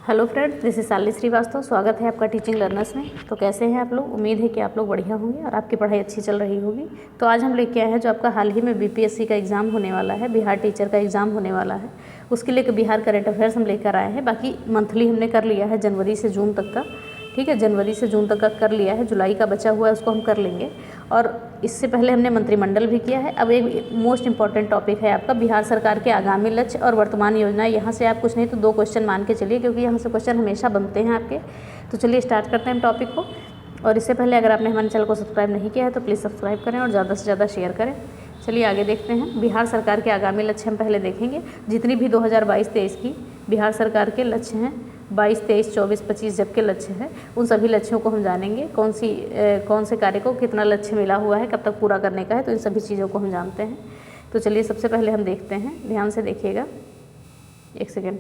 Hello friends, this is Shalini Srivastava. स्वागत है आपका टीचिंग लर्नर्स में। तो कैसे हैं आप लोग? उम्मीद है कि आप लोग बढ़िया होंगे और आपकी पढ़ाई अच्छी चल रही होगी। तो आज हम लेके आए हैं जो आपका हाल ही में बीपीएससी का एग्ज़ाम होने वाला है, बिहार टीचर का एग्ज़ाम होने वाला है, उसके लिए बिहार करंट अफेयर्स हम लेकर आए हैं। बाकी मंथली हमने कर लिया है जनवरी से जून तक का, ठीक है, जनवरी से जून तक का कर लिया है, जुलाई का बचा हुआ है उसको हम कर लेंगे। और इससे पहले हमने मंत्रिमंडल भी किया है। अब एक मोस्ट इंपॉर्टेंट टॉपिक है आपका बिहार सरकार के आगामी लक्ष्य और वर्तमान योजना। यहाँ से आप कुछ नहीं तो 2 क्वेश्चन मान के चलिए, क्योंकि यहाँ से क्वेश्चन हमेशा बनते हैं आपके। तो चलिए स्टार्ट करते हैं हम टॉपिक को। और इससे पहले अगर आपने हमारे चैनल को सब्सक्राइब नहीं किया है तो प्लीज़ सब्सक्राइब करें और ज़्यादा से ज़्यादा शेयर करें। चलिए आगे देखते हैं। बिहार सरकार के आगामी लक्ष्य हम पहले देखेंगे। जितनी भी 2022-23 की बिहार सरकार के लक्ष्य हैं, 22, 23, 24, 25 जब के लक्ष्य हैं, उन सभी लक्ष्यों को हम जानेंगे। कौन से कार्य को कितना लक्ष्य मिला हुआ है, कब तक पूरा करने का है, तो इन सभी चीज़ों को हम जानते हैं। तो चलिए सबसे पहले हम देखते हैं, ध्यान से देखिएगा, एक सेकेंड।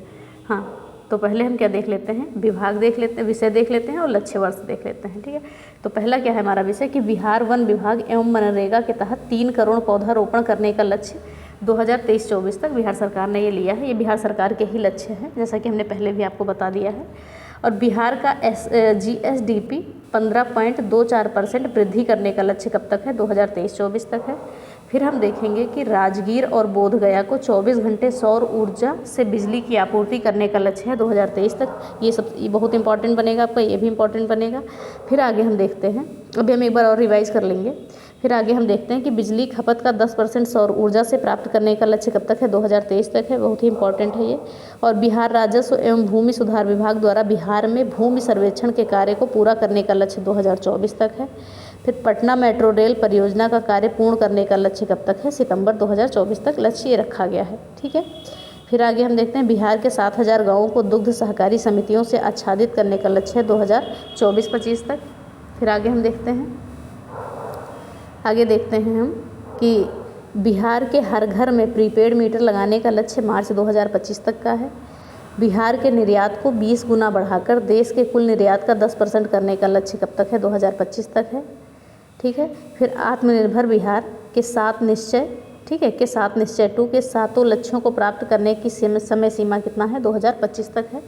हाँ, तो पहले हम क्या देख लेते हैं, विभाग देख लेते हैं, विषय देख लेते हैं और लक्ष्य वर्ष देख लेते हैं, ठीक है। तो पहला क्या है हमारा विषय कि बिहार वन विभाग एवं मनरेगा के तहत 3 करोड़ पौधारोपण करने का लक्ष्य 2023-24 तक बिहार सरकार ने ये लिया है। ये बिहार सरकार के ही लक्ष्य हैं, जैसा कि हमने पहले भी आपको बता दिया है। और बिहार का GSDP 15.24% वृद्धि करने का लक्ष्य कब तक है? 2023-24 तक है। फिर हम देखेंगे कि राजगीर और बोधगया को 24 घंटे सौर ऊर्जा से बिजली की आपूर्ति करने का लक्ष्य है 2023 तक। ये बहुत इंपॉर्टेंट बनेगा आपका, ये भी इंपॉर्टेंट बनेगा। फिर आगे हम देखते हैं, अभी हम एक बार और रिवाइज कर लेंगे। फिर आगे हम देखते हैं कि बिजली खपत का 10% सौर ऊर्जा से प्राप्त करने का लक्ष्य कब तक है? 2023 तक है, बहुत ही इंपॉर्टेंट है ये। और बिहार राजस्व एवं भूमि सुधार विभाग द्वारा बिहार में भूमि सर्वेक्षण के कार्य को पूरा करने का लक्ष्य 2024 तक है। फिर पटना मेट्रो रेल परियोजना का कार्य पूर्ण करने का लक्ष्य कब तक है? सितंबर 2024 तक लक्ष्य ये रखा गया है, ठीक है। फिर आगे हम देखते हैं बिहार के 7000 गाँवों को दुग्ध सहकारी समितियों से आच्छादित करने का लक्ष्य है 2024-25 तक। फिर आगे हम देखते हैं, हम कि बिहार के हर घर में प्रीपेड मीटर लगाने का लक्ष्य मार्च 2025 तक का है। बिहार के निर्यात को 20 गुना बढ़ाकर देश के कुल निर्यात का 10% करने का लक्ष्य कब तक है? 2025 तक है, ठीक है। फिर आत्मनिर्भर बिहार के 7 निश्चय, ठीक है, के 7 निश्चय 2 के 7 लक्ष्यों को प्राप्त करने की समय सीमा कितना है? 2025 तक है।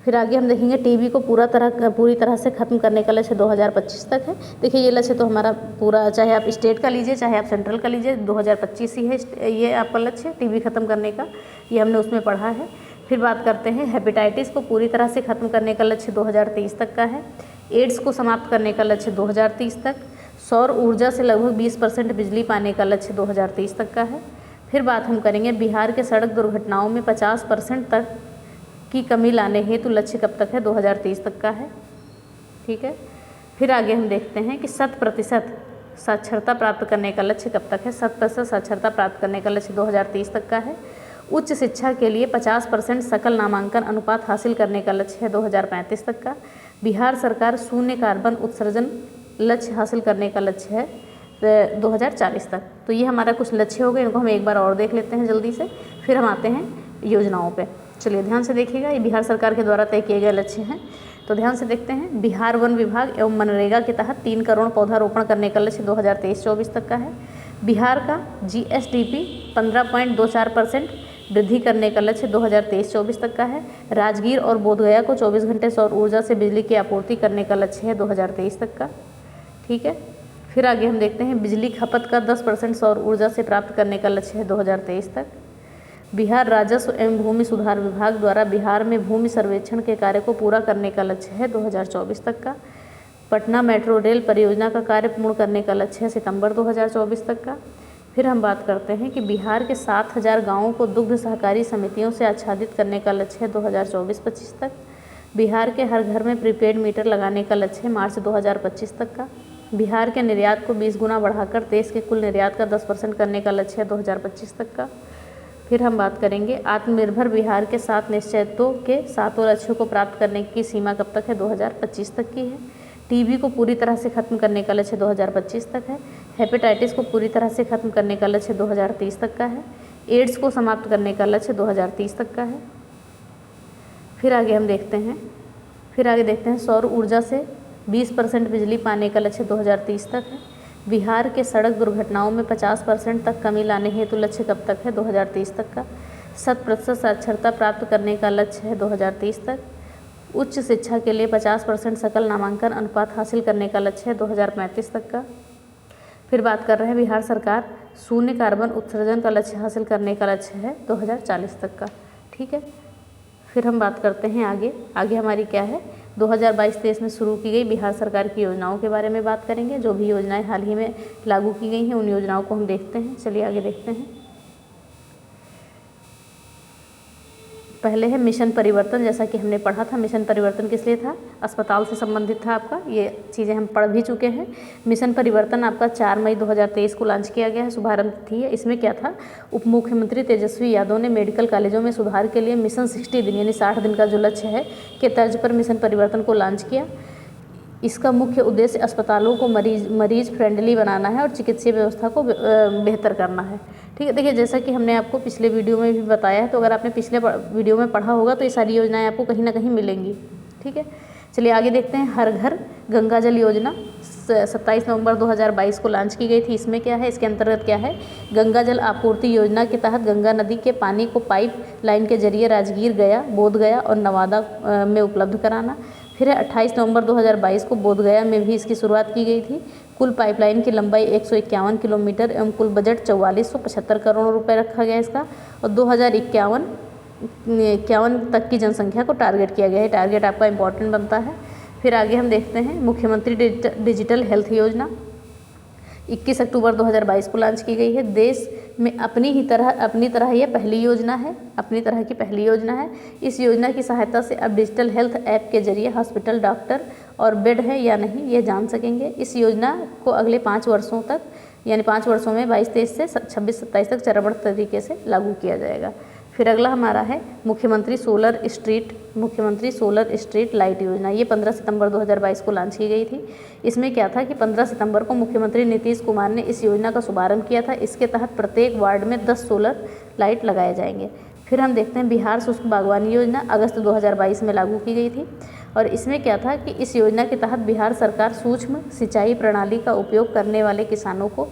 फिर आगे हम देखेंगे टीबी को पूरी तरह से ख़त्म करने का लक्ष्य 2025 तक है। देखिए ये लक्ष्य तो हमारा पूरा, चाहे आप स्टेट का लीजिए चाहे आप सेंट्रल का लीजिए, 2025 ही है ये आपका लक्ष्य टीबी ख़त्म करने का, ये हमने उसमें पढ़ा है। फिर बात करते हैं हेपेटाइटिस को पूरी तरह से ख़त्म करने का लक्ष्य 2023 तक का है। एड्स को समाप्त करने का लक्ष्य 2030 तक। सौर ऊर्जा से लगभग 20% बिजली पाने का लक्ष्य 2023 तक का है। फिर बात हम करेंगे बिहार के सड़क दुर्घटनाओं में 50% तक की कमी लाने हेतु लक्ष्य कब तक है? 2030 तक का है, ठीक है। फिर आगे हम देखते हैं कि 100% साक्षरता प्राप्त करने का लक्ष्य कब तक है? 100% साक्षरता प्राप्त करने का लक्ष्य 2030 तक का है। उच्च शिक्षा के लिए 50% सकल नामांकन अनुपात हासिल करने का लक्ष्य है 2035 तक का। बिहार सरकार शून्य कार्बन उत्सर्जन लक्ष्य हासिल करने का लक्ष्य है 2040 तक। तो ये हमारा कुछ लक्ष्य हो गए, इनको हम एक बार और देख लेते हैं जल्दी से, फिर हम आते हैं योजनाओं पे। चलिए ध्यान से देखिएगा, ये बिहार सरकार के द्वारा तय किए गए लक्ष्य हैं। तो ध्यान से देखते हैं, बिहार वन विभाग एवं मनरेगा के तहत 3 करोड़ पौधारोपण करने का लक्ष्य 2023-24 तक का है। बिहार का GSDP 15.24% वृद्धि करने का लक्ष्य 2023-24 तक का है। राजगीर और बोधगया को 24 घंटे सौर ऊर्जा से बिजली की आपूर्ति करने का लक्ष्य है 2023 तक का, ठीक है। फिर आगे हम देखते हैं बिजली खपत का 10% सौर ऊर्जा से प्राप्त करने का लक्ष्य है 2023 तक। बिहार राजस्व एवं भूमि सुधार विभाग द्वारा बिहार में भूमि सर्वेक्षण के कार्य को पूरा करने का लक्ष्य है 2024 तक का। पटना मेट्रो रेल परियोजना का कार्य पूर्ण करने का लक्ष्य है सितंबर 2024 तक का। फिर हम बात करते हैं कि बिहार के 7000 गाँवों को दुग्ध सहकारी समितियों से आच्छादित करने का लक्ष्य है 2024-25 तक। बिहार के हर घर में प्रीपेड मीटर लगाने का लक्ष्य है मार्च 2025 तक का। बिहार के निर्यात को 20 गुना बढ़ाकर देश के कुल निर्यात का 10% करने का लक्ष्य है 2025 तक का। फिर हम बात करेंगे आत्मनिर्भर बिहार के 7 निश्चय 2 के 7 लक्ष्यों को प्राप्त करने की सीमा कब तक है? 2025 तक की है। टीबी को पूरी तरह से ख़त्म करने का लक्ष्य 2025 तक है। हेपेटाइटिस को पूरी तरह से ख़त्म करने का लक्ष्य 2030 तक का है। एड्स को समाप्त करने का लक्ष्य 2030 तक का है। फिर आगे हम देखते हैं, सौर ऊर्जा से 20% बिजली पाने का लक्ष्य 2030 तक है। बिहार के सड़क दुर्घटनाओं में 50% तक कमी लाने हेतु लक्ष्य कब तक है? 2030 तक का। 100% साक्षरता प्राप्त करने का लक्ष्य है 2030 तक। उच्च शिक्षा के लिए 50% सकल नामांकन अनुपात हासिल करने का लक्ष्य है 2035 तक का। फिर बात कर रहे हैं बिहार सरकार शून्य कार्बन उत्सर्जन का लक्ष्य हासिल करने का लक्ष्य है 2040 तक का। ठीक है, फिर हम बात करते हैं आगे हमारी क्या है 2022-23 में शुरू की गई बिहार सरकार की योजनाओं के बारे में बात करेंगे। जो भी योजनाएं हाल ही में लागू की गई हैं उन योजनाओं को हम देखते हैं। चलिए आगे देखते हैं। पहले है मिशन परिवर्तन। जैसा कि हमने पढ़ा था, मिशन परिवर्तन किस लिए था? अस्पताल से संबंधित था आपका, ये चीज़ें हम पढ़ भी चुके हैं। मिशन परिवर्तन आपका 4 मई 2023 को लॉन्च किया गया है, शुभारंभ थी। इसमें क्या था, उप मुख्यमंत्री तेजस्वी यादव ने मेडिकल कॉलेजों में सुधार के लिए मिशन 60 दिन यानी 60 दिन का जो लक्ष्य है के तर्ज पर मिशन परिवर्तन को लॉन्च किया। इसका मुख्य उद्देश्य अस्पतालों को मरीज फ्रेंडली बनाना है और चिकित्सीय व्यवस्था को बेहतर करना है। ठीक है, देखिए जैसा कि हमने आपको पिछले वीडियो में भी बताया है, तो अगर आपने पिछले वीडियो में पढ़ा होगा तो ये सारी योजनाएं आपको कहीं ना कहीं मिलेंगी। ठीक है, चलिए आगे देखते हैं। हर घर गंगा जल योजना 27 नवंबर 2022 को लॉन्च की गई थी। इसमें क्या है, इसके अंतर्गत क्या है, गंगा जल आपूर्ति योजना के तहत गंगा नदी के पानी को पाइप लाइन के जरिए राजगीर, गया, बोधगया और नवादा में उपलब्ध कराना। फिर 28 नवंबर 2022 को बोधगया में भी इसकी शुरुआत की गई थी। कुल पाइपलाइन की लंबाई 151 किलोमीटर एवं कुल बजट 4475 करोड़ रुपए रखा गया इसका, और 2051 तक की जनसंख्या को टारगेट किया गया है। टारगेट आपका इंपॉर्टेंट बनता है। फिर आगे हम देखते हैं मुख्यमंत्री डिजिटल हेल्थ योजना 21 अक्टूबर 2022 को लॉन्च की गई है। देश में अपनी तरह यह पहली योजना है, अपनी तरह की पहली योजना है। इस योजना की सहायता से अब डिजिटल हेल्थ ऐप के जरिए हॉस्पिटल, डॉक्टर और बेड है या नहीं ये जान सकेंगे। इस योजना को अगले 5 वर्षों तक यानी 5 वर्षों में 22-23 से 26-27 तक चरणबद्ध तरीके से लागू किया जाएगा। फिर अगला हमारा है मुख्यमंत्री सोलर स्ट्रीट लाइट योजना। ये 15 सितंबर 2022 को लॉन्च की गई थी। इसमें क्या था कि 15 सितंबर को मुख्यमंत्री नीतीश कुमार ने इस योजना का शुभारंभ किया था। इसके तहत प्रत्येक वार्ड में 10 सोलर लाइट लगाए जाएंगे। फिर हम देखते हैं बिहार शुष्क बागवानी योजना अगस्त 2022 में लागू की गई थी। और इसमें क्या था कि इस योजना के तहत बिहार सरकार सूक्ष्म सिंचाई प्रणाली का उपयोग करने वाले किसानों को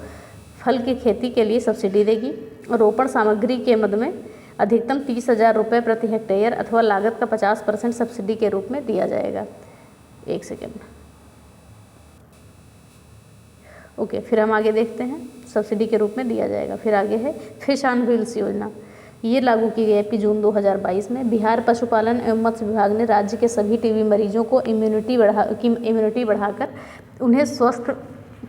फल की खेती के लिए सब्सिडी देगी। रोपण सामग्री के मद में अधिकतम 30,000 रुपये प्रति हेक्टेयर अथवा लागत का 50% सब्सिडी के रूप में दिया जाएगा। एक सेकेंड, ओके, फिर हम आगे देखते हैं। सब्सिडी के रूप में दिया जाएगा। फिर आगे है फिश ऑन व्हील्स योजना। ये लागू की गई है जून 2022 में। बिहार पशुपालन एवं मत्स्य विभाग ने राज्य के सभी टीबी मरीजों को इम्यूनिटी बढ़ाकर उन्हें स्वस्थ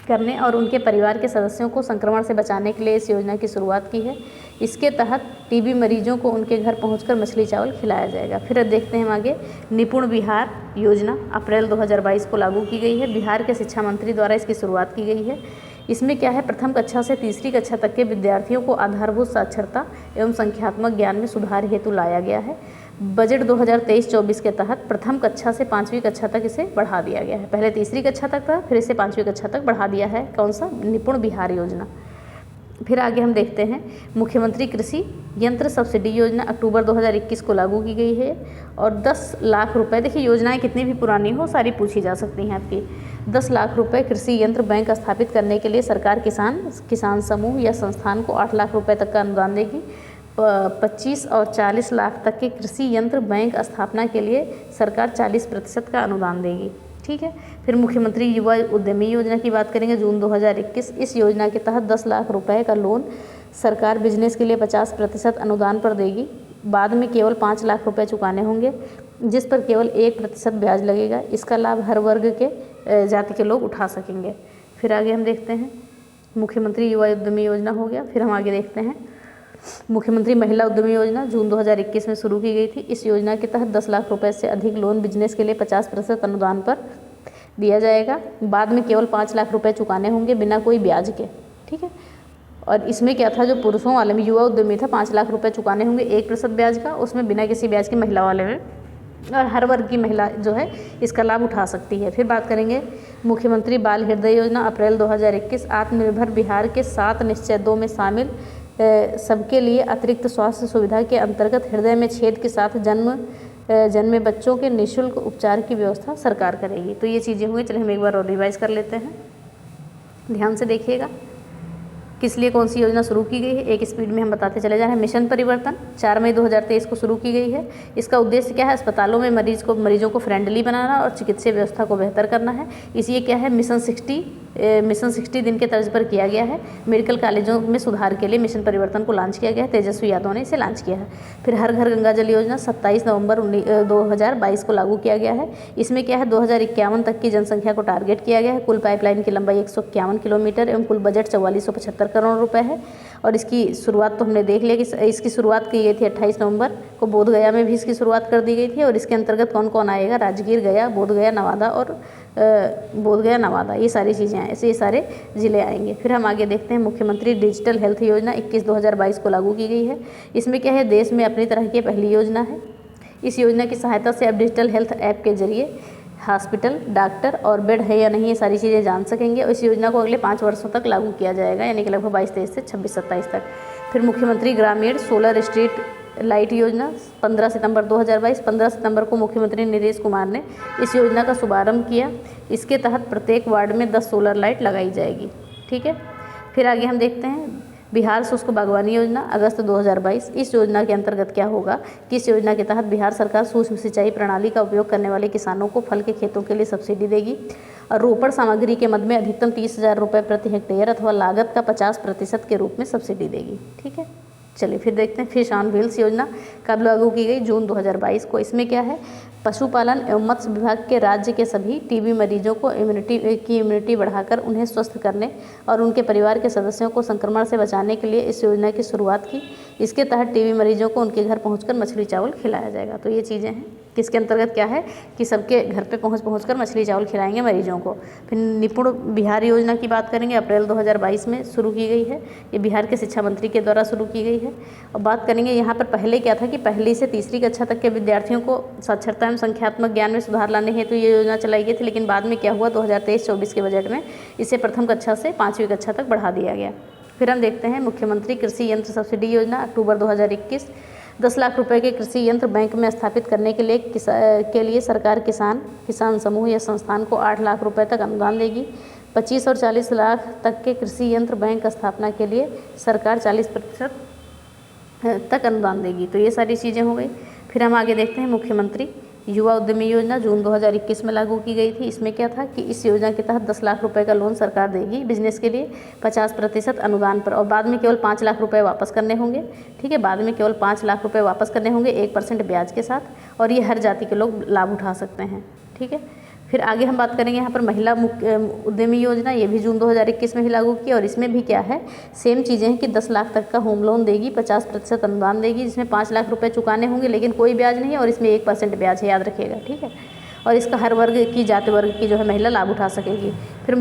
करने और उनके परिवार के सदस्यों को संक्रमण से बचाने के लिए इस योजना की शुरुआत की है। इसके तहत टीबी मरीजों को उनके घर पहुंचकर मछली चावल खिलाया जाएगा। फिर देखते हैं हम आगे निपुण बिहार योजना अप्रैल 2022 को लागू की गई है। बिहार के शिक्षा मंत्री द्वारा इसकी शुरुआत की गई है। इसमें क्या है, प्रथम कक्षा से तीसरी कक्षा तक के विद्यार्थियों को आधारभूत साक्षरता एवं संख्यात्मक ज्ञान में सुधार हेतु लाया गया है। बजट 2023-24 के तहत प्रथम कक्षा से 5वीं कक्षा तक इसे बढ़ा दिया गया है। पहले तीसरी कक्षा तक था, फिर इसे 5वीं कक्षा तक बढ़ा दिया है। कौन सा? निपुण बिहार योजना। फिर आगे हम देखते हैं मुख्यमंत्री कृषि यंत्र सब्सिडी योजना अक्टूबर 2021 को लागू की गई है और 10 लाख रुपए, देखिए योजनाएं कितनी भी पुरानी हो सारी पूछी जा सकती हैं आपकी। 10 लाख रुपए कृषि यंत्र बैंक स्थापित करने के लिए सरकार किसान समूह या संस्थान को 8 लाख रुपए तक का अनुदान देगी। 25 और 40 लाख तक के कृषि यंत्र बैंक स्थापना के लिए सरकार 40% का अनुदान देगी। ठीक है, फिर मुख्यमंत्री युवा उद्यमी योजना की बात करेंगे जून 2021। इस योजना के तहत 10 लाख रुपए का लोन सरकार बिजनेस के लिए 50% अनुदान पर देगी। बाद में केवल 5 लाख रुपए चुकाने होंगे, जिस पर केवल 1% ब्याज लगेगा। इसका लाभ हर वर्ग के जाति के लोग उठा सकेंगे। फिर आगे हम देखते हैं मुख्यमंत्री युवा उद्यमी योजना हो गया। फिर हम आगे देखते हैं मुख्यमंत्री महिला उद्यमी योजना जून 2021 में शुरू की गई थी। इस योजना के तहत 10 लाख रुपए से अधिक लोन बिजनेस के लिए 50% अनुदान पर दिया जाएगा। बाद में केवल 5 लाख रुपए चुकाने होंगे बिना कोई ब्याज के। ठीक है, और इसमें क्या था, जो पुरुषों वाले में युवा उद्यमी था 5 लाख रुपए चुकाने होंगे 1% ब्याज का, उसमें बिना किसी ब्याज के महिला वाले में, और हर वर्ग की महिला जो है इसका लाभ उठा सकती है। फिर बात करेंगे मुख्यमंत्री बाल हृदय योजना अप्रैल 2021। आत्मनिर्भर बिहार के 7 निश्चय 2 में शामिल सबके लिए अतिरिक्त स्वास्थ्य सुविधा के अंतर्गत हृदय में छेद के साथ जन्मे बच्चों के निःशुल्क उपचार की व्यवस्था सरकार करेगी। तो ये चीज़ें हुई। चलिए हम एक बार और रिवाइज कर लेते हैं, ध्यान से देखिएगा। किस लिए कौन सी योजना शुरू की गई है, एक स्पीड में हम बताते चले जा रहे हैं। मिशन परिवर्तन 4 मई 2023 को शुरू की गई है। इसका उद्देश्य क्या है, अस्पतालों में मरीजों को फ्रेंडली बनाना और चिकित्सीय व्यवस्था को बेहतर करना है। इसी क्या है, मिशन 60 दिन के तर्ज पर किया गया है। मेडिकल कॉलेजों में सुधार के लिए मिशन परिवर्तन को लॉन्च किया गया है। तेजस्वी यादव ने इसे लॉन्च किया है। फिर हर घर गंगा जल योजना 27 नवंबर 2022 को लागू किया गया है। इसमें क्या है, 2051 तक की जनसंख्या को टारगेट किया गया है। कुल पाइपलाइन की लंबाई 151 किलोमीटर एवं कुल बजट 4475 करोड़ रुपए है। और इसकी शुरुआत तो हमने देख लिया कि इसकी शुरुआत की गई थी 28 नवंबर को। बोधगया में भी इसकी शुरुआत कर दी गई थी। और इसके अंतर्गत कौन कौन आएगा, राजगीर, गया, बोधगया, नवादा और ये सारी चीज़ें ऐसे ये सारे ज़िले आएंगे। फिर हम आगे देखते हैं, मुख्यमंत्री डिजिटल हेल्थ योजना 21/2022 को लागू की गई है। इसमें क्या है, देश में अपनी तरह की पहली योजना है। इस योजना की सहायता से अब डिजिटल हेल्थ ऐप के जरिए हॉस्पिटल, डॉक्टर और बेड है या नहीं, ये सारी चीज़ें जान सकेंगे। और इस योजना को अगले 5 वर्षों तक लागू किया जाएगा, यानी कि लगभग 22-23 से 26-27 तक। फिर मुख्यमंत्री ग्रामीण सोलर स्ट्रीट लाइट योजना 15 सितंबर 2022। 15 सितंबर को मुख्यमंत्री नीतीश कुमार ने इस योजना का शुभारंभ किया। इसके तहत प्रत्येक वार्ड में 10 सोलर लाइट लगाई जाएगी। ठीक है। फिर आगे हम देखते हैं, बिहार शुष्क बागवानी योजना अगस्त 2022। इस योजना के अंतर्गत क्या होगा कि इस योजना के तहत बिहार सरकार सूक्ष्म सिंचाई प्रणाली का उपयोग करने वाले किसानों को फल के खेतों के लिए सब्सिडी देगी और रोपण सामग्री के मद में अधिकतम 30,000 रुपये प्रति हेक्टेयर अथवा लागत का 50% के रूप में सब्सिडी देगी। ठीक है। चलिए फिर देखते हैं, फिश ऑन व्हील्स योजना कब लागू की गई, जून 2022 को। इसमें क्या है, पशुपालन एवं मत्स्य विभाग के राज्य के सभी टीबी मरीजों को इम्यूनिटी बढ़ाकर उन्हें स्वस्थ करने और उनके परिवार के सदस्यों को संक्रमण से बचाने के लिए इस योजना की शुरुआत की। इसके तहत टीबी मरीजों को उनके घर पहुंचकर मछली चावल खिलाया जाएगा। तो ये चीज़ें हैं, किसके अंतर्गत क्या है कि सबके घर पे पहुंचकर मछली चावल खिलाएंगे मरीजों को। फिर निपुण बिहार योजना की बात करेंगे, अप्रैल 2022 में शुरू की गई है। ये बिहार के शिक्षा मंत्री के द्वारा शुरू की गई है। और बात करेंगे यहाँ पर पहले क्या था कि पहली से तीसरी कक्षा तक के विद्यार्थियों को साक्षरता एवं संख्यात्मक ज्ञान में सुधार लाने हेतु ये योजना चलाई गई थी। लेकिन बाद में क्या हुआ, 2023-24 के बजट में इसे प्रथम कक्षा से 5वीं कक्षा तक बढ़ा दिया गया। फिर हम देखते हैं, मुख्यमंत्री कृषि यंत्र सब्सिडी योजना अक्टूबर 2021। 10 लाख रुपए के कृषि यंत्र बैंक में स्थापित करने के लिए सरकार किसान समूह या संस्थान को 8 लाख रुपए तक अनुदान देगी। 25 और 40 लाख तक के कृषि यंत्र बैंक स्थापना के लिए सरकार 40% तक अनुदान देगी। तो ये सारी चीज़ें हो गई। फिर हम आगे देखते हैं, मुख्यमंत्री युवा उद्यमी योजना जून 2021 में लागू की गई थी। इसमें क्या था कि इस योजना के तहत 10 लाख रुपए का लोन सरकार देगी बिजनेस के लिए 50% अनुदान पर, और बाद में केवल 5 लाख रुपए वापस करने होंगे। ठीक है, बाद में केवल 5 लाख रुपए वापस करने होंगे 1% ब्याज के साथ, और ये हर जाति के लोग लाभ उठा सकते हैं। ठीक है। फिर आगे हम बात करेंगे यहाँ पर महिला उद्यमी योजना, ये भी जून 2021 में ही लागू की। और इसमें भी क्या है, सेम चीज़ें हैं कि 10 लाख तक का होम लोन देगी, 50% अनुदान देगी, जिसमें 5 लाख रुपए चुकाने होंगे, लेकिन कोई ब्याज नहीं है, और इसमें 1% ब्याज है, याद रखिएगा। ठीक है। और इसका हर वर्ग की जाति वर्ग की जो है महिला लाभ उठा सकेगी। फिर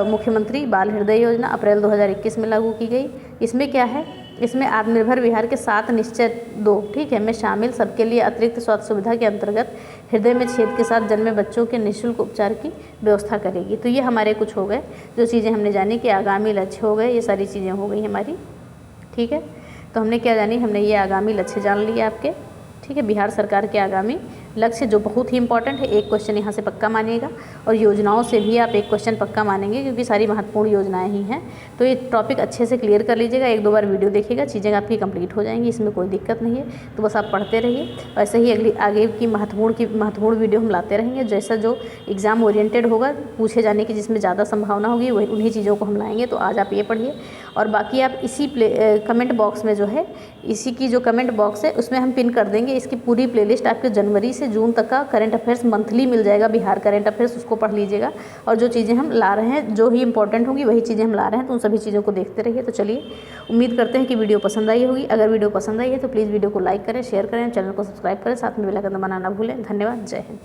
मुख्यमंत्री बाल हृदय योजना अप्रैल 2021 में लागू की गई। इसमें क्या है, इसमें आत्मनिर्भर बिहार के 7 निश्चय 2 ठीक है में शामिल सबके लिए अतिरिक्त स्वास्थ्य सुविधा के अंतर्गत हृदय में छेद के साथ जन्मे बच्चों के निःशुल्क उपचार की व्यवस्था करेगी। तो ये हमारे कुछ हो गए जो चीज़ें हमने जानी कि आगामी लक्ष्य हो गए, ये सारी चीज़ें हो गई हमारी। ठीक है, तो हमने क्या जानी, हमने ये आगामी लक्ष्य जान लिए आपके। ठीक है, बिहार सरकार के आगामी लक्ष्य जो बहुत ही इंपॉर्टेंट है, एक क्वेश्चन यहाँ से पक्का मानिएगा, और योजनाओं से भी आप एक क्वेश्चन पक्का मानेंगे क्योंकि सारी महत्वपूर्ण योजनाएं ही हैं। तो ये टॉपिक अच्छे से क्लियर कर लीजिएगा, 1-2 बार वीडियो देखिएगा, चीज़ें आपकी कंप्लीट हो जाएंगी, इसमें कोई दिक्कत नहीं है। तो बस आप पढ़ते रहिए, ऐसे ही आगे की महत्वपूर्ण वीडियो हम लाते रहेंगे। जैसा जो एग्ज़ाम ओरिएंटेड होगा, पूछे जाने की जिसमें ज़्यादा संभावना होगी, वही उन्हीं चीज़ों को हम लाएंगे। तो आज आप ये पढ़िए, और बाकी आप इसी कमेंट बॉक्स में जो है, इसी की जो कमेंट बॉक्स है उसमें हम पिन कर देंगे इसकी पूरी प्लेलिस्ट। आपके जनवरी से जून तक का करंट अफेयर्स मंथली मिल जाएगा, बिहार करंट अफेयर्स, उसको पढ़ लीजिएगा। और जो चीज़ें हम ला रहे हैं, जो ही इंपॉर्टेंट होंगी वही चीज़ें हम ला रहे हैं, तो उन सभी चीज़ों को देखते रहिए। तो चलिए, उम्मीद करते हैं कि वीडियो पसंद आई होगी। अगर वीडियो पसंद आई है तो प्लीज़ वीडियो को लाइक करें, शेयर करें, चैनल को सब्सक्राइब करें, साथ में बेल आइकन दबाना ना भूलें। धन्यवाद, जय हिंद।